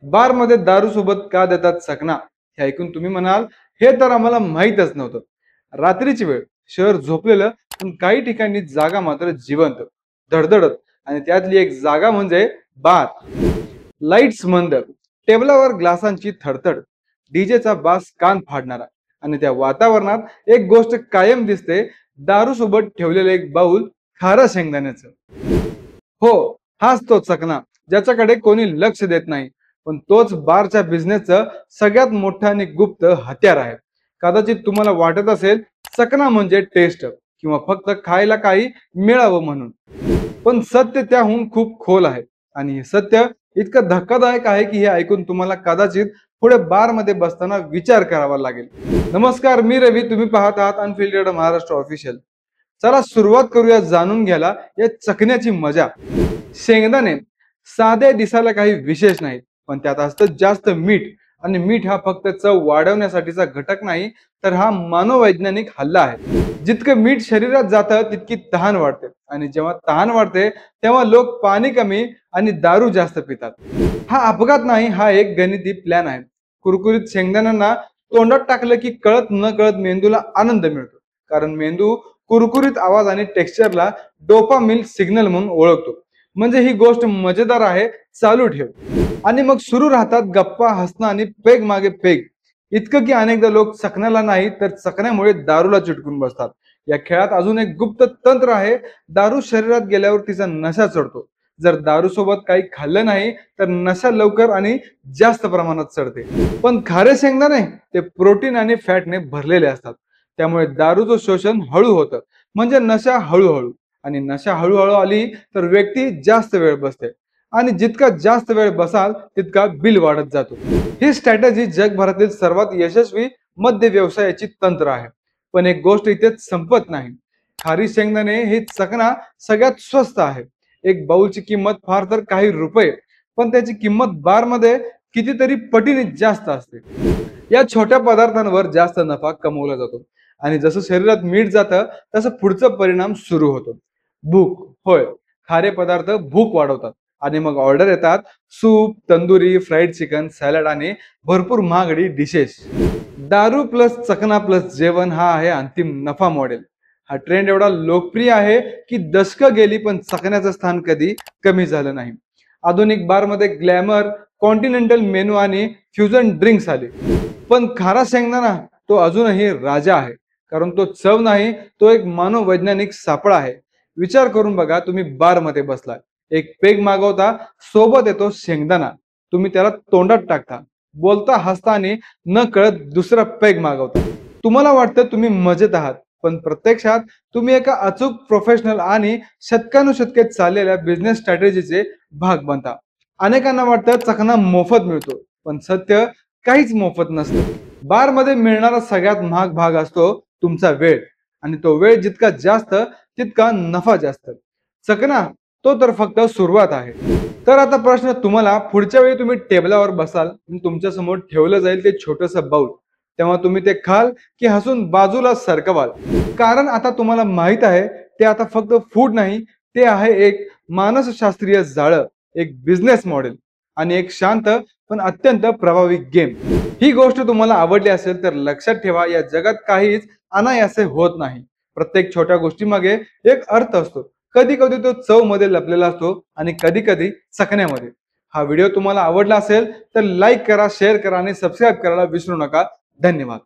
बार मध्ये दारू सोबत का देतात चकना हे ऐकून तुम्ही म्हणाल, हे तर आम्हाला माहीतच नव्हतं. रात्रीची वेळ, शहर झोपलेलं, पण काही ठिकाणी जागा मात्र जिवंत, धडधडत. आणि त्यातली एक जागा म्हणजे बार. लाईट्स मंद, टेबलावर ग्लासांची थडथड, डीजेचा बास कान फाडणारा. आणि त्या वातावरणात एक गोष्ट कायम दिसते, दारू सोबत ठेवलेलं एक बाऊल खारं शेंगदाण्याचं. हो, हाच तो चकना, ज्याच्याकडे कोणी लक्ष देत नाही. पण तोच बारच्या बिझनेसचं सगळ्यात मोठं आणि गुप्त हत्यार आहे. कदाचित तुम्हाला वाटत असेल, चकना म्हणजे टेस्ट किंवा फक्त खायला काही मिळावं म्हणून. पण सत्य त्याहून खूप खोल आहे. आणि हे सत्य इतकं धक्कादायक आहे की हे ऐकून तुम्हाला कदाचित पुढे बार मध्ये बसताना विचार करावा लागेल. नमस्कार, मी रवी, तुम्ही पाहत आहात अनफिल्टर्ड महाराष्ट्र ऑफिशियल. चला सुरुवात करूया जाणून घ्यायला या चकण्याची मजा. शेंगदाणे साधे दिसायला काही विशेष नाही, पण त्यात असतं जास्त मीठ. आणि मीठ हा फक्त चव वाढवण्यासाठीचा घटक नाही, तर हा मानववैज्ञानिक हल्ला आहे. जितकं मीठ शरीरात जातं तितकी तहान वाढते, आणि जेव्हा तहान वाढते तेव्हा लोक पाणी कमी आणि दारू जास्त पितात. हा अपघात नाही, हा एक गणिती प्लॅन आहे. कुरकुरीत शेंगदाण्यांना तोंडात टाकलं की कळत न कळत मेंदूला आनंद मिळतो, कारण मेंदू कुरकुरीत आवाज आणि टेक्स्चरला डोपामिन सिग्नल म्हणून ओळखतो. म्हणजे ही गोष्ट मजेदार आहे, चालू ठेव. आणि मग सुरू राहतात गप्पा, हसणं आणि पेग मागे पेग. इतकं की अनेकदा लोक चकण्याला नाही तर चकण्यामुळे दारूला चिटकून बसतात. या खेळात अजून एक गुप्त तंत्र आहे. दारू शरीरात गेल्यावर तिचा नशा चढतो. जर दारू सोबत काही खाल्लं नाही तर नशा लवकर आणि जास्त प्रमाणात चढते. पण खारे शेंगदाणे ते प्रोटीन आणि फॅटने भरलेले असतात. त्यामुळे दारूचं शोषण हळू होतं, म्हणजे नशा हळूहळू. आणि नशा हळूहळू आली तर व्यक्ती जास्त वेळ बसते, आणि जितका जास्त वेळ बसाल तितका बिल वाढत जातो. ही स्ट्रॅटेजी जगभरातील सर्वात यशस्वी मद्य व्यवसायाची तंत्र आहे. पण एक गोष्ट इथेच संपत नाही. खारी शेंगदाणे हे चकना सगळ्यात स्वस्त आहे. एक बाउलची किंमत फार तर काही रुपये, पण त्याची किंमत बार मध्ये कितीतरी पटीने जास्त असते. या छोट्या पदार्थांवर जास्त नफा कमवला जातो. आणि जसं शरीरात मीठ जातं तसं पुढचा परिणाम सुरू होतो. भूक. होय, खारे पदार्थ भूक वाढवतात. आणि मग ऑर्डर येतात, soup, tandoori, fried chicken, salad आणि भरपूर महागडी डिशेस. दारू प्लस चकना प्लस जेवण हा आहे अंतिम नफा मॉडेल. हा ट्रेंड एवढा लोकप्रिय आहे की दशकं गेली, पण चकण्याचं स्थान कधी कमी झालं नाही. आधुनिक बार मध्ये ग्लॅमर, कॉन्टिनेंटल मेनू आणि फ्युजन ड्रिंक्स आले, पण खारा शेंगदाणा तो अजूनही राजा आहे. कारण तो चव नाही, तो एक मानववैज्ञानिक सापळा आहे. विचार करून बघा, तुम्ही बार मध्ये बसलाय, एक पेग मागवता, सोबत येतो शेंगदाणा. तुम्ही त्याला तोंडात टाकता, बोलता, हसता आणि न कळत दुसरा पेग मागवता. तुम्हाला वाटतं तुम्ही मजेत आहात, पण प्रत्यक्षात तुम्ही एका अचूक प्रोफेशनल आणि शतकानुशतके चाललेल्या बिझनेस स्ट्रॅटेजीचे भाग बनता. अनेकांना वाटतं चकना मोफत मिळतो, पण सत्य काहीच मोफत नसतं. बार मध्ये मिळणारा सगळ्यात महाग भाग असतो तुमचा वेळ. आणि तो वेळ जितका जास्त तितका नफा जास्त. चकना तो तर फक्त सुरुवात आहे. तर आता प्रश्न तुम्हाला, पुढच्या वेळी तुम्ही टेबलावर बसाल आणि तुमच्या समोर ठेवलं जाईल ते छोटस बाउल, तेव्हा तुम्ही ते खाल की हसून बाजूला सरकवाल? कारण आता तुम्हाला माहित आहे, ते आता फक्त फूड नाही, ते आहे एक मानसशास्त्रीय जाळं, एक बिझनेस मॉडेल आणि एक शांत पण अत्यंत प्रभावी गेम. ही गोष्ट तुम्हाला आवडली असेल तर लक्षात ठेवा, या जगात काहीच अनायासे होत नाही. प्रत्येक छोट्या गोष्टीमागे एक अर्थ असतो. कधी कधी तो चव मध्ये लपलेला असतो, आणि कधी कधी चकण्यामध्ये. हा व्हिडिओ तुम्हाला आवडला असेल तर लाईक करा, शेअर करा आणि सबस्क्राईब करायला विसरू नका. धन्यवाद.